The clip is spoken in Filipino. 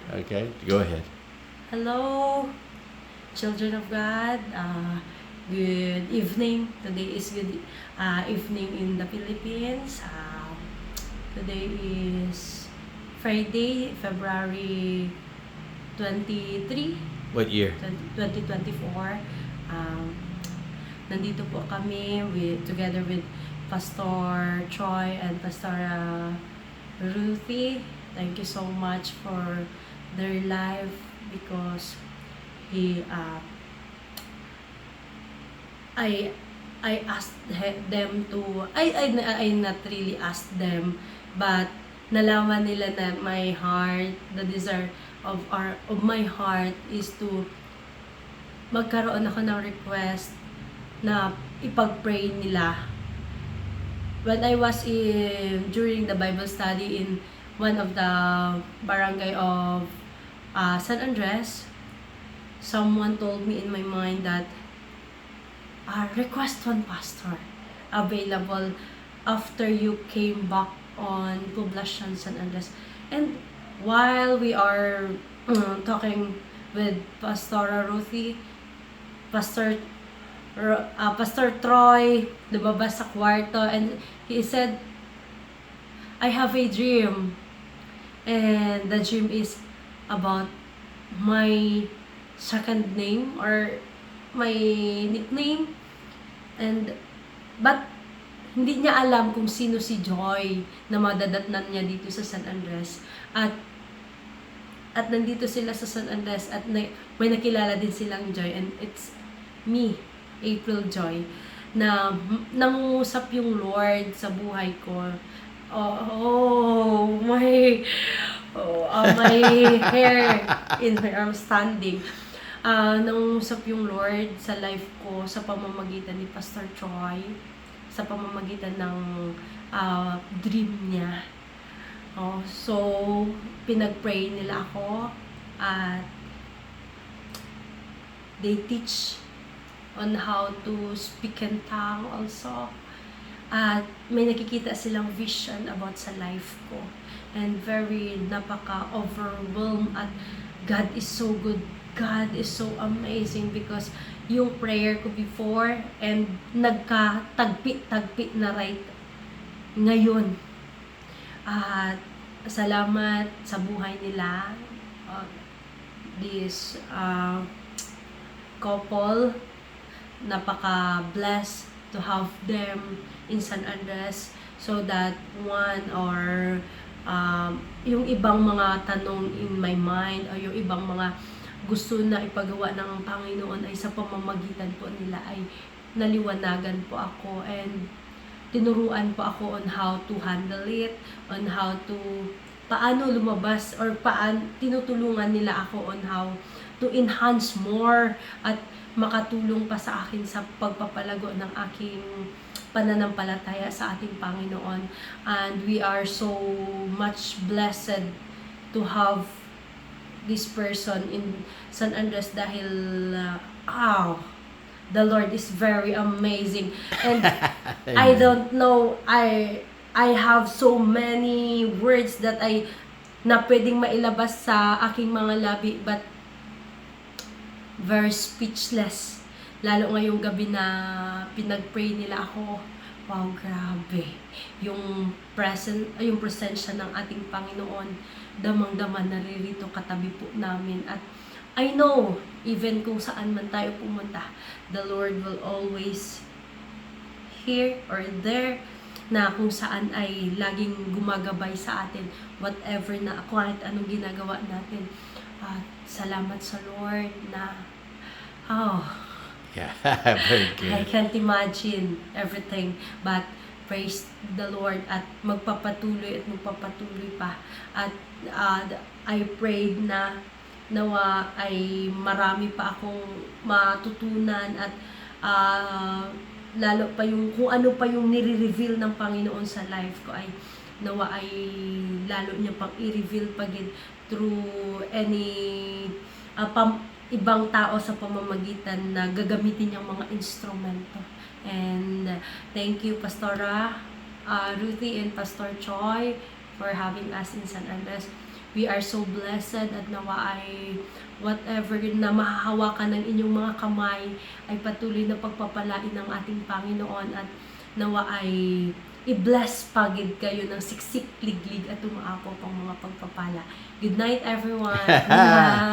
Okay, go ahead. Hello, children of God. Good evening. Today is good evening in the Philippines. Today is Friday, February 23, What year? 2024. Um, Nandito po kami together with Pastor Troy and Pastor Ruthie. Thank you so much for their life because he I asked them to I not really asked them, but nalaman nila na my heart, the desire of my heart is to magkaroon ako ng request na ipag-pray nila. When I was during the Bible study in one of the barangay of San Andres, someone told me in my mind that request one pastor available after you came back on Poblacion San Andres. And while we are talking with Pastor Ruthie, Pastor Troy, lumabas sa kwarto, and he said, I have a dream. And the dream is about my second name or my nickname. But hindi niya alam kung sino si Joy na madadatnan niya dito sa San Andres. At nandito sila sa San Andres at may nakilala din silang Joy, and it's me, April Joy, na nangungusap yung Lord sa buhay ko. My hair in her arm standing. Nangungusap yung Lord sa life ko sa pamamagitan ni Pastor Troy, sa pamamagitan ng dream niya. So, pinag-pray nila ako at they teach on how to speak in tongue also. At may nakikita silang vision about sa life ko. And very napaka-overwhelmed at God is so good. God is so amazing because yung prayer ko before and nagka-tagpi na right ngayon. At salamat sa buhay nila. This couple, napaka-blessed to have them in San Andres so that one or yung ibang mga tanong in my mind o yung ibang mga gusto na ipagawa ng Panginoon ay sa pamamagitan po nila ay naliwanagan po ako and tinuruan po ako on how to handle it, on how to paano lumabas or tinutulungan nila ako on how to enhance more at makatulong pa sa akin sa pagpapalago ng aking pananampalataya sa ating Panginoon. And we are so much blessed to have this person in San Andres dahil the Lord is very amazing. And I don't know, I have so many words that na pwedeng mailabas sa aking mga labi, but very speechless. Lalo ngayong gabi na pinag-pray nila ako. Wow, grabe. Yung presensya ng ating Panginoon, damang-dama naririto katabi po namin. At I know, even kung saan man tayo pumunta, the Lord will always here or there, na kung saan ay laging gumagabay sa atin, whatever na, kahit anong ginagawa natin. Salamat sa Lord na, yeah, very good. I can't imagine everything, but praise the Lord at magpapatuloy pa. At I prayed na nawa ay marami pa akong matutunan at lalo pa yung kung ano pa yung nire-reveal ng Panginoon sa life ko ay nawa ay lalo niya pang i-reveal pagin through any ibang tao sa pamamagitan na gagamitin niyang mga instrumento. And thank you Pastora Ruthie and Pastor Choi for having us in San Andres. We are so blessed at nawa ay whatever na mahahawakan ng inyong mga kamay ay patuloy na pagpapalain ng ating Panginoon at nawa ay i-bless pagid kayo ng siksik, liglig at umaako pang mga pagpapala. Good night everyone!